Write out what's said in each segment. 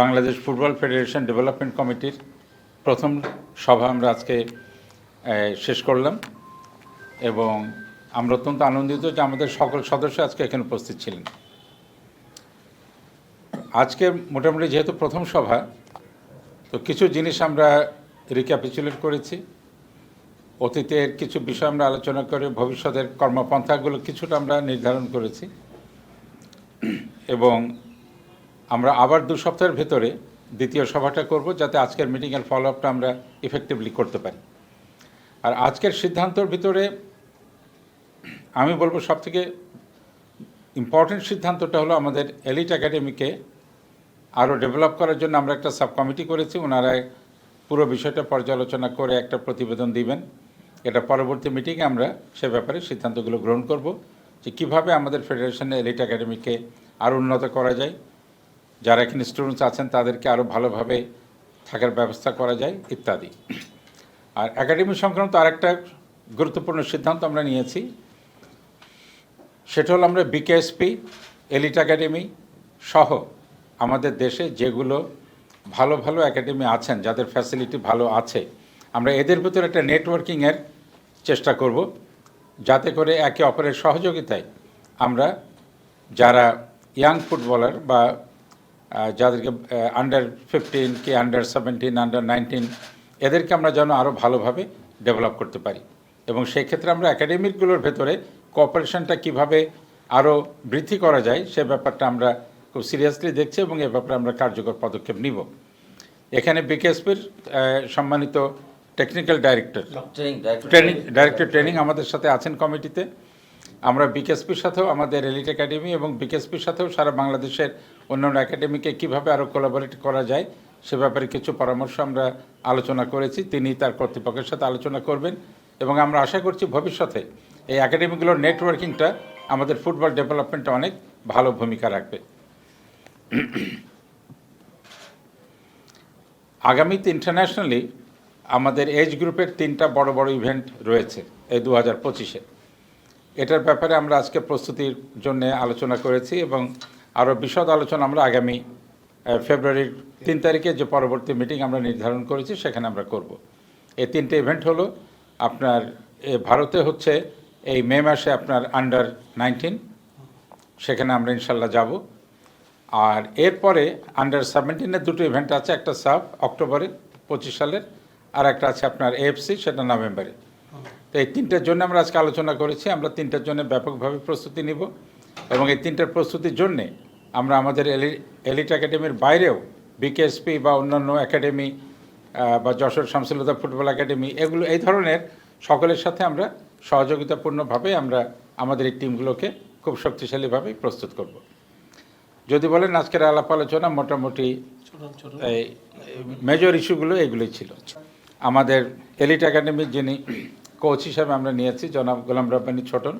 Bangladesh football federation development কমিটির প্রথম সভা আমরা আজকে শেষ করলাম এবং আমরা অত্যন্ত আনন্দিত যে আমাদের সকল সদস্য আজকে এখানে উপস্থিত ছিলেন। আজকে মোটামুটি যেহেতু প্রথম সভা, তো কিছু জিনিস আমরা রিক্যাপিচুলেট করেছি, অতীতের কিছু বিষয় আমরা আলোচনা করে ভবিষ্যতের কর্মপন্থাগুলো কিছুটা আমরা নির্ধারণ করেছি এবং আমরা আবার 2 সপ্তাহের ভেতরে দ্বিতীয় সভাটা করব, যাতে আজকের মিটিংয়ের ফলো আপটা আমরা ইফেক্টিভলি করতে পারি। আর আজকের সিদ্ধান্তর ভিতরে আমি বলবো সবথেকে ইম্পর্টেন্ট সিদ্ধান্তটা হলো আমাদের এলিট একাডেমিকে আরও ডেভেলপ করার জন্য আমরা একটা সাব কমিটি করেছি। ওনারা পুরো বিষয়টা পর্যালোচনা করে একটা প্রতিবেদন দিবেন। এটা পরবর্তী মিটিংয়ে আমরা সে ব্যাপারে সিদ্ধান্তগুলো গ্রহণ করব যে কীভাবে আমাদের ফেডারেশনের এলিট একাডেমিকে আরও উন্নত করা যায়, যারা এখানে স্টুডেন্টস আছেন তাদেরকে আরও ভালোভাবে থাকার ব্যবস্থা করা যায় ইত্যাদি। আর একাডেমি সংক্রান্ত আরেকটা গুরুত্বপূর্ণ সিদ্ধান্ত আমরা নিয়েছি, সেটা হলো আমরা বিকেএসপি, এলিট একাডেমি সহ আমাদের দেশে যেগুলো ভালো ভালো একাডেমি আছেন, যাদের ফ্যাসিলিটি ভালো আছে, আমরা এদের ভিতরে একটা নেটওয়ার্কিংয়ের চেষ্টা করব, যাতে করে একে অপরের সহযোগিতায় আমরা যারা ইয়াং ফুটবলার বা যাদেরকে আন্ডার 15 কি আন্ডার 17, আন্ডার 19, এদেরকে আমরা যেন আরও ভালোভাবে ডেভেলপ করতে পারি এবং সেই ক্ষেত্রে আমরা একাডেমিকগুলোর ভেতরে কোঅপারেশনটা কীভাবে আরও বৃদ্ধি করা যায় সে ব্যাপারটা আমরা খুব সিরিয়াসলি দেখছি এবং এ ব্যাপারে আমরা কার্যকর পদক্ষেপ নিব। এখানে বিকেএসপির সম্মানিত টেকনিক্যাল ডাইরেক্টর ট্রেনিং আমাদের সাথে আছেন কমিটিতে। আমরা বিকেএসপির সাথেও আমাদের এলিট একাডেমি এবং বিকেএসপির সাথেও সারা বাংলাদেশের অন্যান্য একাডেমিকে কীভাবে আরও কোলাবোরেট করা যায় সে ব্যাপারে কিছু পরামর্শ আমরা আলোচনা করেছি। তিনি তার কর্তৃপক্ষের সাথে আলোচনা করবেন এবং আমরা আশা করছি ভবিষ্যতে এই একাডেমিগুলোর নেটওয়ার্কিংটা আমাদের ফুটবল ডেভেলপমেন্টে অনেক ভালো ভূমিকা রাখবে। আগামীতে ইন্টারন্যাশনালি আমাদের এজ গ্রুপের 3টা বড় বড় ইভেন্ট রয়েছে এই 2025-এ। এটার ব্যাপারে আমরা আজকে প্রস্তুতির জন্য আলোচনা করেছি এবং আরও বিশদ আলোচনা আমরা আগামী ফেব্রুয়ারির 3 তারিখে যে পরবর্তী মিটিং আমরা নির্ধারণ করেছি সেখানে আমরা করব। এই 3টে ইভেন্ট হলো আপনার ভারতে হচ্ছে এই মে মাসে আপনার আন্ডার 19, সেখানে আমরা ইনশাল্লাহ যাব। আর এরপরে আন্ডার 17-এর 2টো ইভেন্ট আছে, একটা সাব অক্টোবরে 25 সালের, আর একটা আছে আপনার এএফসি, সেটা নভেম্বরে। তো এই 3টার জন্য আমরা আজকে আলোচনা করেছি। আমরা 3টার জন্য ব্যাপকভাবে প্রস্তুতি নিব এবং এই 3টার প্রস্তুতির জন্যে আমরা আমাদের এলিট একাডেমির বাইরেও বিকেএসপি বা অন্যান্য একাডেমি বা যশোর শামসুল ফুটবল একাডেমি, এগুলো এই ধরনের সকলের সাথে আমরা সহযোগিতাপূর্ণভাবে আমরা আমাদের এই টিমগুলোকে খুব শক্তিশালীভাবে প্রস্তুত করব। যদি বলেন আজকের আলাপ আলোচনা মোটামুটি এই মেজর ইস্যুগুলো এগুলোই ছিল। আমাদের এলিট একাডেমির যিনি কোচ হিসাবে আমরা নিয়েছি জনাব গোলাম রব্বানী ছোটন,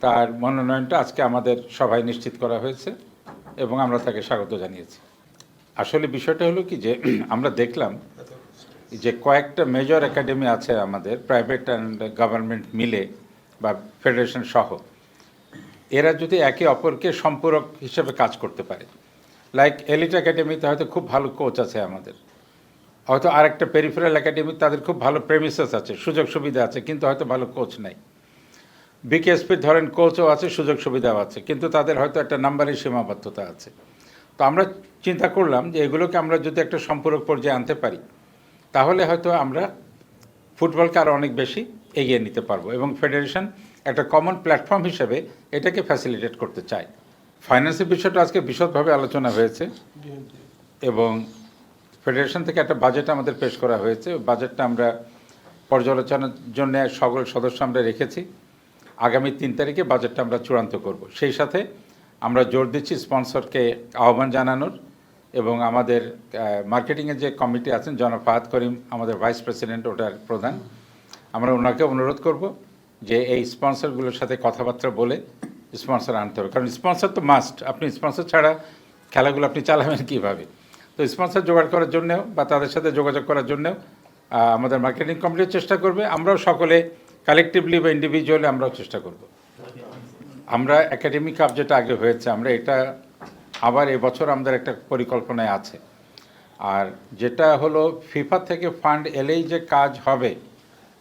তার মনোনয়নটা আজকে আমাদের সভায় নিশ্চিত করা হয়েছে এবং আমরা তাকে স্বাগত জানিয়েছি। আসলে বিষয়টা হলো কি যে আমরা দেখলাম যে কয়েকটা মেজর একাডেমি আছে আমাদের, প্রাইভেট অ্যান্ড গভর্নমেন্ট মিলে বা ফেডারেশন সহ, এরা যদি একে অপরকে সম্পূরক হিসেবে কাজ করতে পারে, লাইক এলিট একাডেমিতে হয়তো খুব ভালো কোচ আছে আমাদের, হয়তো আরেকটা পেরিফেরাল একাডেমি তাদের খুব ভালো প্রেমিসেস আছে, সুযোগ সুবিধা আছে, কিন্তু হয়তো ভালো কোচ নাই। বিকেএসপির ধরেন কোচও আছে, সুযোগ সুবিধাও আছে, কিন্তু তাদের হয়তো একটা নাম্বারের সীমাবদ্ধতা আছে। তো আমরা চিন্তা করলাম যে এগুলোকে আমরা যদি একটা সম্পূরক পর্যায়ে আনতে পারি, তাহলে হয়তো আমরা ফুটবলকে আরও অনেক বেশি এগিয়ে নিতে পারবো এবং ফেডারেশন একটা কমন প্ল্যাটফর্ম হিসেবে এটাকে ফ্যাসিলিটেট করতে চায়। ফাইন্যান্সের বিষয়টা আজকে বিশদভাবে আলোচনা হয়েছে এবং ফেডারেশন থেকে একটা বাজেট আমাদের পেশ করা হয়েছে। বাজেটটা আমরা পর্যালোচনার জন্য সকল সদস্য আমরা রেখেছি। আগামী 3 তারিখে বাজেটটা আমরা চূড়ান্ত করব। সেই সাথে আমরা জোর দিচ্ছি স্পন্সরকে আহ্বান জানানোর এবং আমাদের মার্কেটিংয়ের যে কমিটি আছেন জনাব ফাহাদ করিম আমাদের ভাইস প্রেসিডেন্ট, ওটার প্রধান, আমরা ওনাকে অনুরোধ করব যে এই স্পন্সরগুলোর সাথে কথাবার্তা বলে স্পন্সর আনতে হবে, কারণ স্পন্সর তো মাস্ট। আপনি স্পন্সর ছাড়া খেলাগুলো আপনি চালাবেন কীভাবে? তো স্পন্সর জোগাড় করার জন্যেও বা তাদের সাথে যোগাযোগ করার জন্যেও আমাদের মার্কেটিং কমিটির চেষ্টা করবে, আমরাও সকলে কালেকটিভলি বা ইন্ডিভিজুয়ালি আমরাও চেষ্টা করব। আমরা একাডেমি কাপ যেটা আগে হয়েছে আমরা এটা আবার এবছর আমাদের একটা পরিকল্পনায় আছে। আর যেটা হলো ফিফা থেকে ফান্ড এলেই যে কাজ হবে,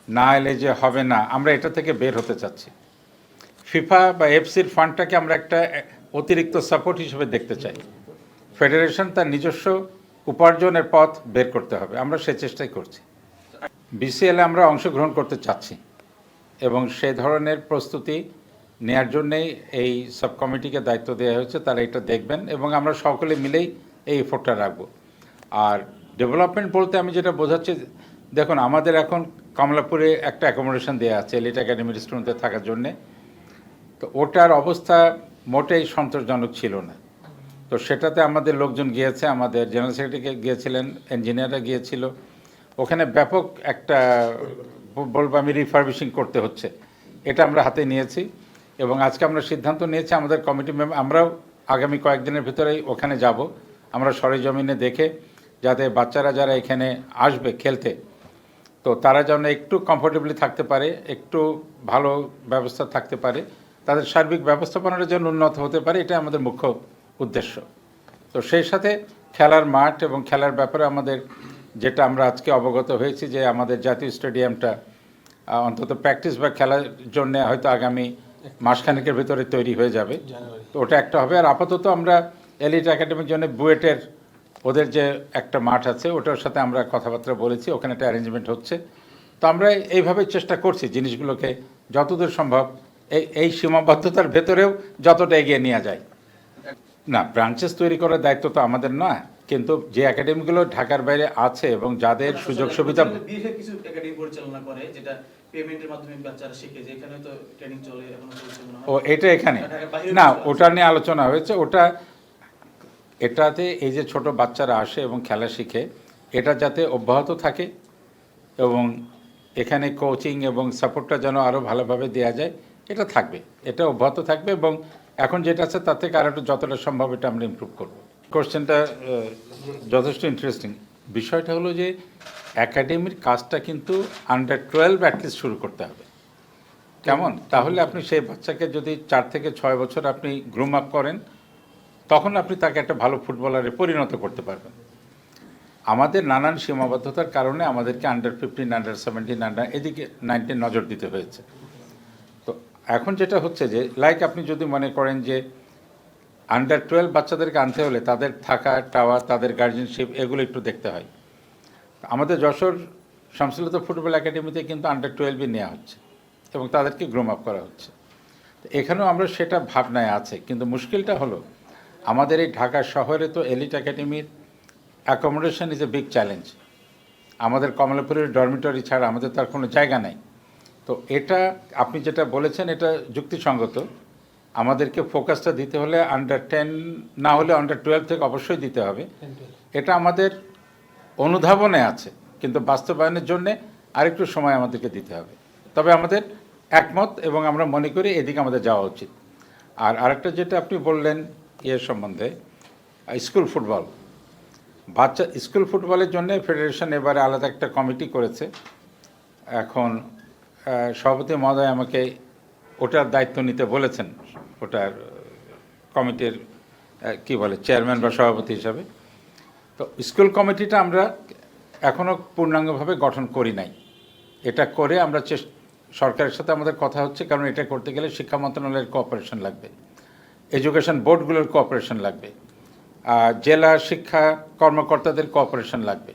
না এলে যে হবে না, আমরা এটা থেকে বের হতে চাচ্ছি। ফিফা বা এফসির ফান্ডটাকে আমরা একটা অতিরিক্ত সাপোর্ট হিসেবে দেখতে চাই। ফেডারেশন তার নিজস্ব উপার্জনের পথ বের করতে হবে, আমরা সে চেষ্টাই করছি। বিসিএলে আমরা অংশগ্রহণ করতে চাচ্ছি এবং সে ধরনের প্রস্তুতি নেয়ার জন্যেই এই সাব কমিটিকে দায়িত্ব দেওয়া হয়েছে, তারা এটা দেখবেন এবং আমরা সকলে মিলেই এই এফোর্টটা রাখবো। আর ডেভেলপমেন্ট বলতে আমি যেটা বোঝাচ্ছি, দেখুন আমাদের এখন কমলাপুরে একটা অ্যাকোমোডেশন দেওয়া আছে এলিট একাডেমির স্টুডেন্টদের থাকার জন্যে, তো ওটার অবস্থা মোটেই সন্তোষজনক ছিল না। তো সেটাতে আমাদের লোকজন গিয়েছে, আমাদের জেনারেল সেক্রেটারি গিয়েছিলেন, ইঞ্জিনিয়াররা গিয়েছিল, ওখানে ব্যাপক একটা বলবো আমি রিফার্বিশিং করতে হচ্ছে, এটা আমরা হাতে নিয়েছি এবং আজকে আমরা সিদ্ধান্ত নিয়েছি আমাদের কমিটি মেম্বার আমরাও আগামী কয়েকদিনের ভিতরেই ওখানে যাব, আমরা সরেজমিনে দেখে যাতে বাচ্চারা যারা এখানে আসবে খেলতে, তো তারা যেন একটু কমফোর্টেবলি থাকতে পারে, একটু ভালো ব্যবস্থা থাকতে পারে, তাদের সার্বিক ব্যবস্থাপনাটা যেন উন্নত হতে পারে, এটা আমাদের মুখ্য উদ্দেশ্য। তো সেই সাথে খেলার মাঠ এবং খেলার ব্যাপারে আমাদের যেটা আমরা আজকে অবগত হয়েছি যে আমাদের জাতীয় স্টেডিয়ামটা অন্তত প্র্যাকটিস বা খেলার জন্য হয়তো আগামী মাসখানেকের ভিতরে তৈরি হয়ে যাবে, তো ওটা একটা হবে। আর আপাতত আমরা এলিট একাডেমির জন্য বুয়েটের ওদের যে একটা মাঠ আছে ওটার সাথে আমরা কথাবার্তা বলেছি, ওখানে একটা অ্যারেঞ্জমেন্ট হচ্ছে। তো আমরা এইভাবে চেষ্টা করছি জিনিসগুলোকে যতদূর সম্ভব এই সীমাবদ্ধতার ভেতরেও যতটা এগিয়ে নেওয়া যায়। না, ব্রাঞ্চেস তৈরি করার দায়িত্ব তো আমাদের নয়, কিন্তু যে একাডেমিগুলো ঢাকার বাইরে আছে এবং যাদের সুযোগ সুবিধা কিছু একাডেমি পরিচালনা করে যেটা পেমেন্টের মাধ্যমে বাচ্চারা শিখে, যে এখানে তো ট্রেনিং চলে এখনো চলছে মনে হয়। ও এটা এখানে না, ওটা নিয়ে আলোচনা হয়েছে। এটাতে এই যে ছোট বাচ্চারা আসে এবং খেলা শিখে, এটা যাতে অব্যাহত থাকে এবং এখানে কোচিং এবং সাপোর্টটা যেন আরও ভালোভাবে দেওয়া যায়, এটা থাকবে, এটা অব্যাহত থাকবে এবং এখন যেটা আছে তার থেকে আরও যতটা সম্ভব এটা আমরা ইমপ্রুভ করব। কোশ্চেনটা যথেষ্ট ইন্টারেস্টিং। বিষয়টা হলো যে একাডেমির কাজটা কিন্তু আন্ডার-12 অ্যাটলিস্ট শুরু করতে হবে, কেমন? তাহলে আপনি সেই বাচ্চাকে যদি 4 থেকে 6 বছর আপনি গ্রুম আপ করেন, তখন আপনি তাকে একটা ভালো ফুটবলারে পরিণত করতে পারবেন। আমাদের নানান সীমাবদ্ধতার কারণে আমাদেরকে আন্ডার-15, আন্ডার-17, এদিকে 19 নজর দিতে হয়েছে। তো এখন যেটা হচ্ছে যে আপনি যদি মনে করেন যে আন্ডার-12 বাচ্চাদেরকে আনতে হলে তাদের থাকা, টাওয়ার, তাদের গার্জেনশিপ এগুলো একটু দেখতে হয়। আমাদের যশোর শামসুল্লাহ ফুটবল একাডেমিতে কিন্তু আন্ডার-12 নেওয়া হচ্ছে এবং তাদেরকে গ্রোম আপ করা হচ্ছে। তো এখানেও আমরা সেটা ভাবনায় আছে, কিন্তু মুশকিলটা হলো আমাদের এই ঢাকা শহরে তো এলিট একাডেমির accommodation is a big challenge. আমাদের কমলাপুরের ডরমিটরি ছাড়া আমাদের তার কোনো জায়গা নাই। তো এটা আপনি যেটা বলেছেন এটা যুক্তিসঙ্গত, আমাদেরকে ফোকাসটা দিতে হলে আন্ডার-10 না হলে আন্ডার-12 থেকে অবশ্যই দিতে হবে, এটা আমাদের অনুধাবনে আছে, কিন্তু বাস্তবায়নের জন্যে আরেকটু সময় আমাদেরকে দিতে হবে। তবে আমাদের একমত এবং আমরা মনে করি এদিকে আমাদের যাওয়া উচিত। আর আরেকটা যেটা আপনি বললেন সম্বন্ধে, স্কুল ফুটবল, স্কুল ফুটবলের জন্য ফেডারেশন এবারে আলাদা একটা কমিটি করেছে। এখন সভাপতি মহোদয় আমাকে ওটার দায়িত্ব নিতে বলেছেন, ওটার কমিটির কি বলে চেয়ারম্যান বা সভাপতি হিসাবে। তো স্কুল কমিটিটা আমরা এখনও পূর্ণাঙ্গভাবে গঠন করি নাই, এটা করে আমরা সরকারের সাথে আমাদের কথা হচ্ছে, কারণ এটা করতে গেলে শিক্ষা মন্ত্রণালয়ের কোঅপারেশন লাগবে, এডুকেশন বোর্ডগুলোর কোঅপারেশন লাগবে, জেলা শিক্ষা কর্মকর্তাদের কোঅপারেশন লাগবে।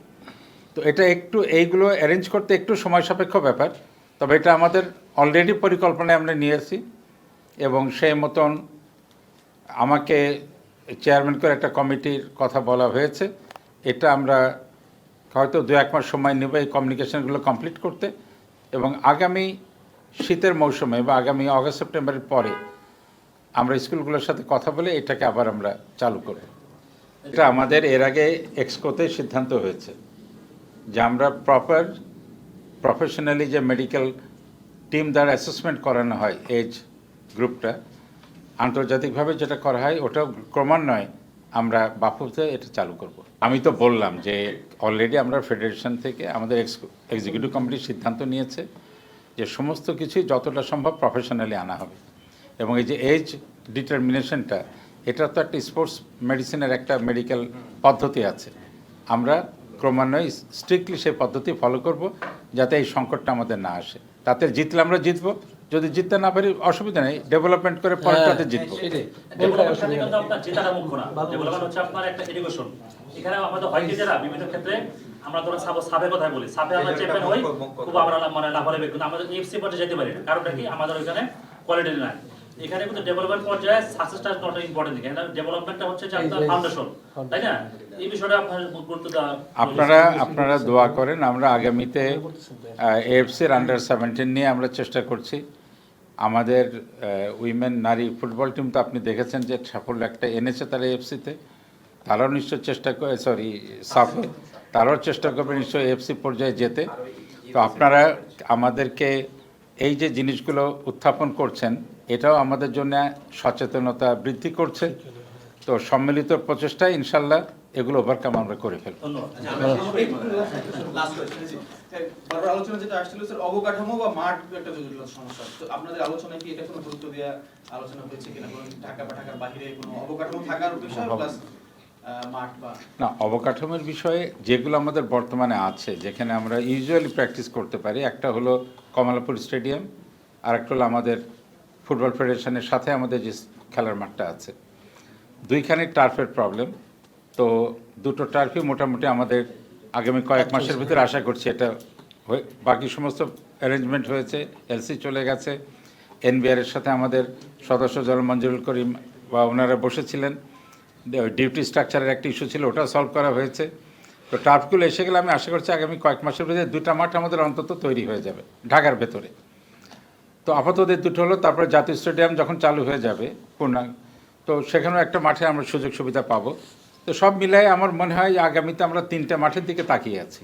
তো এটা একটু এইগুলো অ্যারেঞ্জ করতে একটু সময় সাপেক্ষ ব্যাপার, তবে এটা আমাদের অলরেডি পরিকল্পনায় আমরা নিয়েছি এবং সেই মতন আমাকে চেয়ারম্যান করে একটা কমিটির কথা বলা হয়েছে। এটা আমরা হয়তো 2-1 মাস সময় নেব এই কমিউনিকেশনগুলো কমপ্লিট করতে, এবং আগামী শীতের মৌসুমে বা আগামী অগাস্ট সেপ্টেম্বরের পরে আমরা স্কুলগুলোর সাথে কথা বলে এটাকে আবার আমরা চালু করব। এটা আমাদের এর আগে এক্সকোতে সিদ্ধান্ত হয়েছে যে আমরা প্রফেশনালি যে মেডিকেল টিম দ্বারা অ্যাসেসমেন্ট করানো হয় এজ গ্রুপটা, আন্তর্জাতিকভাবে যেটা করা হয় ওটাও ক্রমান্বয়ে আমরা বাফুতে এটা চালু করব। আমি তো বললাম যে অলরেডি আমরা ফেডারেশন থেকে আমাদের এক্সিকিউটিভ কমিটির সিদ্ধান্ত নিয়েছে যে সমস্ত কিছুই যতটা সম্ভব প্রফেশনালি আনা হবে, এবং এই যে এজ ডিটারমিনেশনটা এটা তো একটা স্পোর্টস মেডিসিনের একটা মেডিকেল পদ্ধতি আছে, আমরা ক্রমান্বয়ে স্ট্রিক্টলি সেই পদ্ধতি ফলো করব যাতে এই সংকটটা আমাদের না আসে। তাতে জিতলে আমরা জিতবো, যদি জিততে না পারি অসুবিধা নেই, ডেভেলপমেন্ট করে পরেরটাতে জিতবো। ডেভেলপমেন্ট খাতে কিন্তু আপনার জেতাটা মুখ্য না, ডেভেলপমেন্ট হচ্ছে আপনার একটা এডুকেশন। এখানে আমাদের হয় কি যারা বিভিন্ন ক্ষেত্রে আমরা ধরো সাবের কথা বলি, সাবে আমরা চ্যাম্পিয়ন হই, খুব আমরা মানে লাভালাভি, কিন্তু আমাদের এফসি পর্যায়ে যেতে পারি না। কারণটা কি, আমাদের ওইখানে কোয়ালিটি নাই। এখানে কিন্তু ডেভেলপমেন্ট পর্যায়ে সাকসেসটা নট ইম্পর্টেন্ট, এখানে ডেভেলপমেন্টটা হচ্ছে যে আপনার ফাউন্ডেশন, তাই না? এই বিষয়টা আপনার গুরুত্ব দেওয়া। আপনারা দোয়া করেন, আমরা আগামীতে এএফসির আন্ডার-17 নিয়ে আমরা চেষ্টা করছি। আমাদের উইমেন নারী ফুটবল টিম তো আপনি দেখেছেন যে সাফল্য একটা এনেছে তারা এএফসিতে, তারাও নিশ্চয় চেষ্টা করে, সাফে তারাও চেষ্টা করবে নিশ্চয়ই এএফসি পর্যায়ে যেতে। তো আপনারা আমাদেরকে এই যে জিনিসগুলো উত্থাপন করছেন, এটাও আমাদের জন্য সচেতনতা বৃদ্ধি করছে। তো সম্মিলিত প্রচেষ্টায় ইনশাল্লাহ এগুলো ওভারকাম আমরা করে ফেলব। ধন্যবাদ। লাস্ট কোয়েশ্চেন জি, বারবার আলোচনা যেটা আসছিল স্যার, অবকাঠামো বা মাঠ একটা জটিল সমস্যা। তো আপনাদের আলোচনায় কি এটা কোনো গুরুত্ব দেওয়া আলোচনা হয়েছে কিনা, কোনো ঢাকা বা ঢাকার বাইরে কোনো অবকাঠামো থাকার বিষয় প্লাস মাঠ বা না, অবকাঠামোর বিষয়ে যেগুলো আমাদের বর্তমানে আছে, যেখানে আমরা ইউজুয়ালি প্র্যাকটিস করতে পারি, একটা হলো কমলাপুর স্টেডিয়াম, আর একটা হলো আমাদের ফুটবল ফেডারেশনের সাথে আমাদের যে খেলার মাঠটা আছে। দুইখানে টার্ফের প্রবলেম, তো দুটো টার্ফই মোটামুটি আমাদের আগামী কয়েক মাসের ভিতরে আশা করছি এটা বাকি সমস্ত অ্যারেঞ্জমেন্ট হয়েছে, এলসি চলে গেছে, এনবিআরের সাথে আমাদের সদস্য জনাব মঞ্জুরুল করিম বা ওনারা বসেছিলেন, ডিউটি স্ট্রাকচারের একটা ইস্যু ছিল, ওটা সলভ করা হয়েছে। তো টার্ফগুলো এসে গেলে আমি আশা করছি আগামী কয়েক মাসের ভিতরে দুটা মাঠ আমাদের অন্তত তৈরি হয়ে যাবে ঢাকার ভেতরে। তো আপাতত এই দুটো হলো, তারপরে জাতীয় স্টেডিয়াম যখন চালু হয়ে যাবে পূর্ণাঙ্গ, তো সেখানেও একটা মাঠে আমরা সুযোগ সুবিধা পাবো। তো সব মিলাই আমার মনে হয় আগামীতে আমরা 3টে মাঠের দিকে তাকিয়ে আছি।